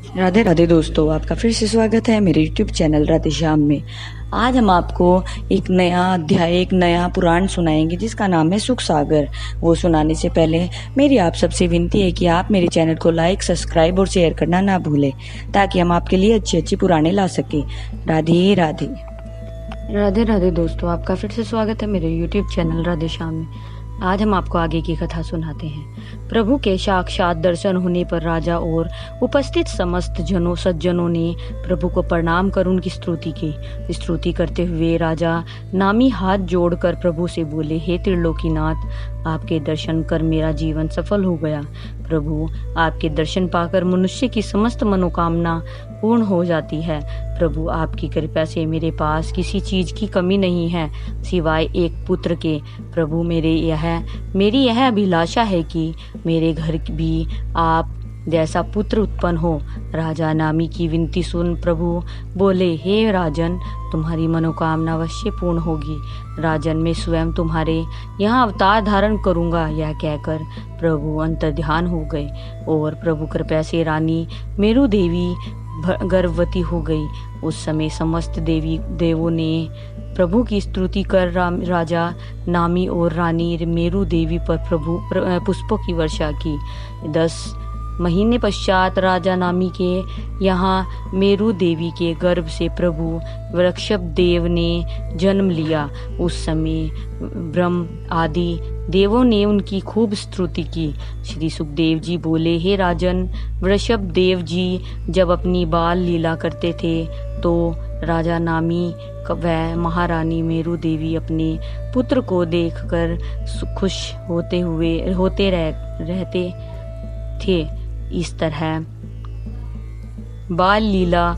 राधे राधे दोस्तों, आपका फिर से स्वागत है मेरे YouTube चैनल राधे श्याम में। आज हम आपको एक नया अध्याय, एक नया पुराण सुनाएंगे जिसका नाम है सुख सागर। वो सुनाने से पहले मेरी आप सबसे विनती है कि आप मेरे चैनल को लाइक, सब्सक्राइब और शेयर करना ना भूलें, ताकि हम आपके लिए अच्छी अच्छी पुराने ला सकें। राधे राधे। राधे राधे दोस्तों, आपका फिर से स्वागत है मेरे YouTube चैनल राधे श्याम में। आज हम आपको आगे की कथा सुनाते हैं। प्रभु के साक्षात दर्शन होने पर राजा और उपस्थित समस्त सज्जनों ने प्रभु को प्रणाम कर उनकी स्तुति करते हुए राजा नामी हाथ जोड़कर प्रभु से बोले, हे त्रिलोकीनाथ, आपके दर्शन कर मेरा जीवन सफल हो गया। प्रभु, आपके दर्शन पाकर मनुष्य की समस्त मनोकामना पूर्ण हो जाती है। प्रभु, आपकी कृपा से मेरे पास किसी चीज की कमी नहीं है सिवाय एक पुत्र के। प्रभु, मेरी यह अभिलाषा है कि मेरे घर भी आप जैसा पुत्र उत्पन्न हो। राजा नामी की विनती सुन प्रभु बोले, हे राजन, तुम्हारी मनोकामना अवश्य पूर्ण होगी। राजन, मैं स्वयं तुम्हारे यहाँ अवतार धारण करूंगा। यह कहकर प्रभु अंतर्ध्यान हो गए और प्रभु कृपा से रानी मेरु देवी गर्भवती हो गई। उस समय समस्त देवों ने प्रभु की स्तुति कर राजा नामी और रानी मेरु देवी पर प्रभु पुष्पों की वर्षा की। 10 महीने पश्चात राजा नामी के यहाँ मेरु देवी के गर्भ से प्रभु वृषभ देव ने जन्म लिया। उस समय ब्रह्म आदि देवों ने उनकी खूब स्तुति की। श्री सुखदेव जी बोले, हे राजन, वृषभ देव जी जब अपनी बाल लीला करते थे तो राजा नामी व महारानी मेरु देवी अपने पुत्र को देखकर खुश होते रहते थे। इस तरह बाल लीला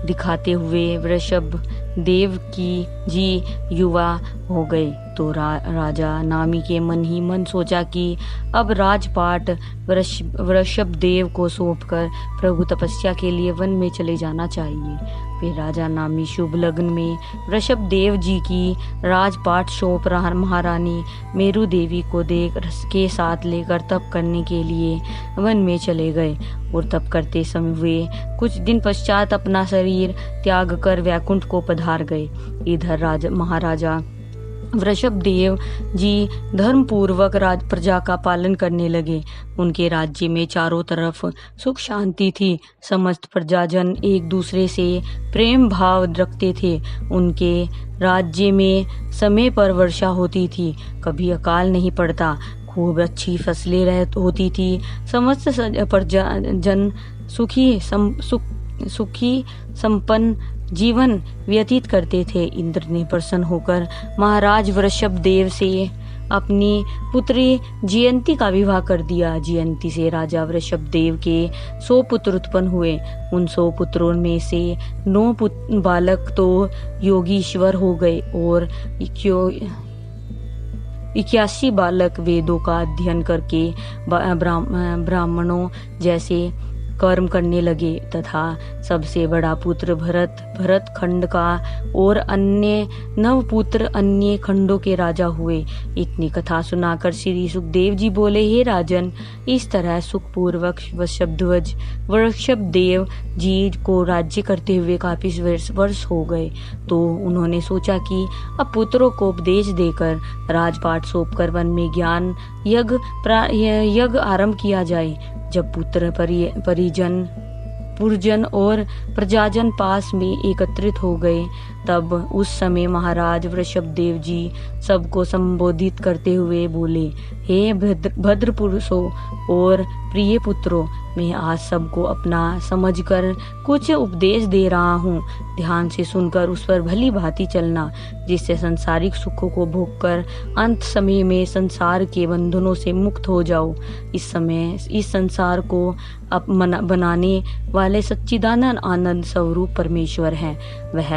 दिखाते हुए वृषभ देव की जी युवा हो गए तो राजा नामी के मन ही मन सोचा कि अब राजपाट वृषभ देव को सौंपकर प्रभु तपस्या के लिए वन में चले जाना चाहिए। फिर राजा नामी शुभ लग्न में वृषभ देव जी की राजपाट सौंप महारानी मेरु देवी को देख के साथ लेकर तप करने के लिए वन में चले गए और तप करते समय वे कुछ दिन पश्चात अपना शरीर त्याग कर वैकुंठ को पधार गए। इधर महाराजा वृषभ देव जी धर्म पूर्वक प्रजा का पालन करने लगे। उनके राज्य में चारों तरफ सुख शांति थी। समस्त प्रजाजन एक दूसरे से प्रेम भाव रखते थे। उनके राज्य में समय पर वर्षा होती थी, कभी अकाल नहीं पड़ता, खूब अच्छी फसलें होती थी। समस्त प्रजाजन सुखी संपन्न जीवन व्यतीत करते थे। इंद्र ने प्रसन्न होकर महाराज वृषभ देव से अपनी पुत्री जयंती का विवाह कर दिया। जयंती से राजा वृषभ देव के 100 पुत्र उत्पन्न हुए। उन 100 पुत्रों में से 9 बालक तो योगीश्वर हो गए और 81 बालक वेदों का अध्ययन करके ब्राह्मणों जैसे कर्म करने लगे तथा सबसे बड़ा पुत्र भरत खंड का और अन्य 9 पुत्र अन्य खंडों के राजा हुए। इतनी कथा सुनाकर श्री सुखदेव जी बोले, हे राजन, इस तरह सुखपूर्वक वृषभ देव जी को राज्य करते हुए काफी वर्ष हो गए। तो उन्होंने सोचा कि अब पुत्रों को उपदेश देकर राजपाट सौंपकर वन में ज्ञान यज्ञ आरंभ किया जाए। जब पुत्र पुरजन और प्रजाजन पास में एकत्रित हो गए तब उस समय महाराज वृषभ देव जी सबको संबोधित करते हुए बोले, हे भद्र पुरुषों और प्रिय पुत्रों, मैं आज सबको अपना समझकर कुछ उपदेश दे रहा हूँ। ध्यान से सुनकर उस पर भली भांति चलना, जिससे संसारिक सुखों को भोगकर अंत समय में संसार के बंधनों से मुक्त हो जाओ। इस संसार को बनाने वाले सच्चिदानंद आनंद स्वरूप परमेश्वर हैं। वह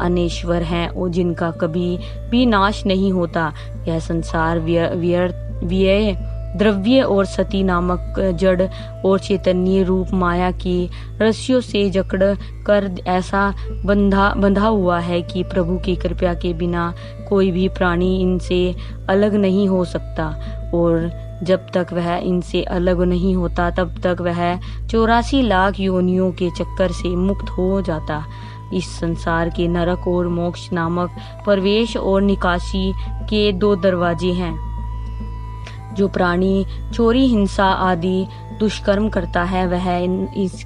अनेश्वर हैं और जिनका कभी भी नाश नहीं होता। यह संसार व्यय द्रव्य और सती नामक जड़ और चैतन्य रूप माया की रस्सियों से जकड़ कर ऐसा बंधा हुआ है कि प्रभु की कृपा के बिना कोई भी प्राणी इनसे अलग नहीं हो सकता और जब तक वह इनसे अलग नहीं होता तब तक वह 84 लाख योनियों के चक्कर से मुक्त हो जाता। इस संसार के नरक और मोक्ष नामक प्रवेश और निकासी के 2 दरवाजे हैं। जो प्राणी चोरी, हिंसा आदि दुष्कर्म करता है वह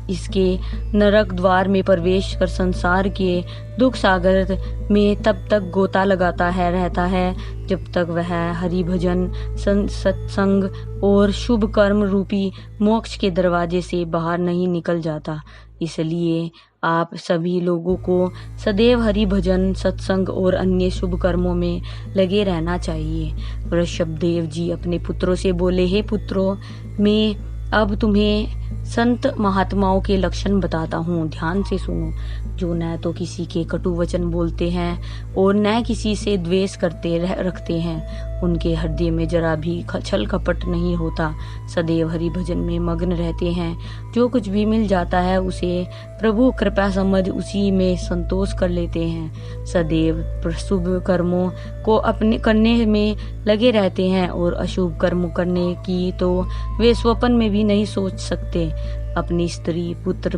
इसके नरक द्वार में प्रवेश कर संसार के दुख सागर में तब तक गोता लगाता रहता है जब तक वह हरि भजन, सत्संग और शुभ कर्म रूपी मोक्ष के दरवाजे से बाहर नहीं निकल जाता। इसलिए आप सभी लोगों को सदैव हरि भजन, सत्संग और अन्य शुभ कर्मों में लगे रहना चाहिए। वृषभदेव जी अपने पुत्रों से बोले, हे पुत्रों, मैं अब तुम्हें संत महात्माओं के लक्षण बताता हूँ, ध्यान से सुनो। जो न तो किसी के कटु वचन बोलते हैं और न किसी से द्वेष रखते हैं, उनके हृदय में जरा भी छल कपट नहीं होता, सदैव हरि भजन में मग्न रहते हैं। जो कुछ भी मिल जाता है उसे प्रभु कृपा समझ उसी में संतोष कर लेते हैं। सदैव शुभ कर्मों को अपने करने में लगे रहते हैं और अशुभ कर्म करने की तो वे स्वप्न में भी नहीं सोच सकते। अपनी स्त्री, पुत्र,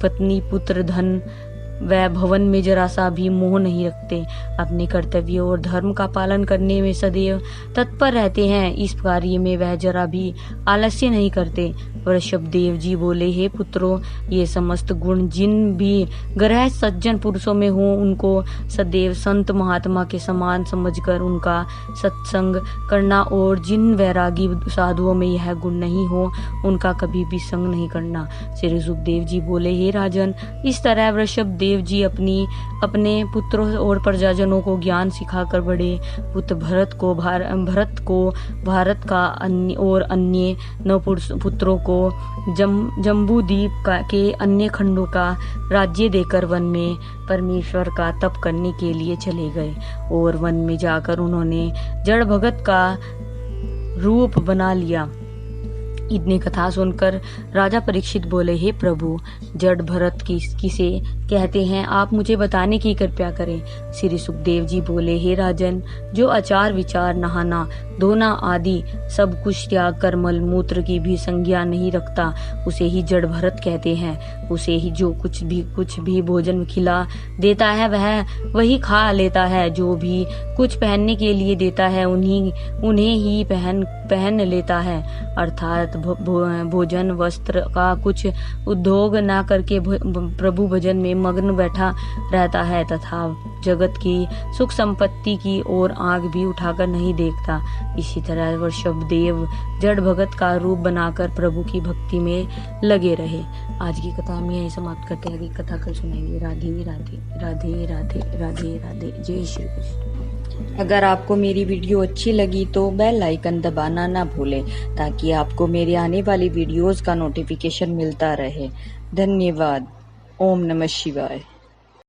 पत्नी, पुत्र, धन वह भवन में जरा सा भी मोह नहीं रखते। अपने कर्तव्य और धर्म का पालन करने में सदैव तत्पर रहते हैं। इस कार्य में वह जरा भी आलस्य नहीं करते। वृषभदेव जी बोले, हे पुत्रों, ये समस्त गुण जिन भी ग्रह सज्जन पुरुषों में हो उनको सदैव संत महात्मा के समान समझकर उनका सत्संग करना, और जिन वैरागी साधुओं में यह गुण नहीं हो उनका कभी भी संग नहीं करना। श्री सुखदेव जी बोले, हे राजन, इस तरह वृषभदेव जी अपने पुत्रों और प्रजाजनों को ज्ञान सिखाकर बड़े पुत्र भरत को भारत का अन्य 9 पुत्रों को जम्बूद्वीप के अन्य खंडों का राज्य देकर वन में परमेश्वर का तप करने के लिए चले गए, और वन में जाकर उन्होंने जड़ भगत का रूप बना लिया। इतनी कथा सुनकर राजा परीक्षित बोले, हे प्रभु, जड़ भरत किसे कहते हैं, आप मुझे बताने की कृपा करें। श्री सुखदेव जी बोले, हे राजन, जो आचार विचार, नहाना धोना आदि सब कुछ त्याग कर मल मूत्र की भी संज्ञा नहीं रखता, उसे ही जड़ भरत कहते हैं। उसे ही जो कुछ भी भोजन खिला देता है वही खा लेता है। जो भी कुछ पहनने के लिए देता है उन्हें ही पहन लेता है। अर्थात भोजन वस्त्र का कुछ उद्योग न करके प्रभु भजन में मग्न बैठा रहता है, तथा जगत की सुख संपत्ति की ओर आंख भी उठाकर नहीं देखता। इसी तरह वृषभदेव जड़ भगत का रूप बनाकर प्रभु की भक्ति में लगे रहे। आज की कथा हम यही समाप्त करते हैं। अगली कथा कल सुनाएंगे। राधे राधे राधे राधे राधे राधे। जय श्री कृष्ण। अगर आपको मेरी वीडियो अच्छी लगी तो बेल आइकन दबाना ना भूलें, ताकि आपको मेरे आने वाली वीडियोस का नोटिफिकेशन मिलता रहे। धन्यवाद। ओम नमः शिवाय।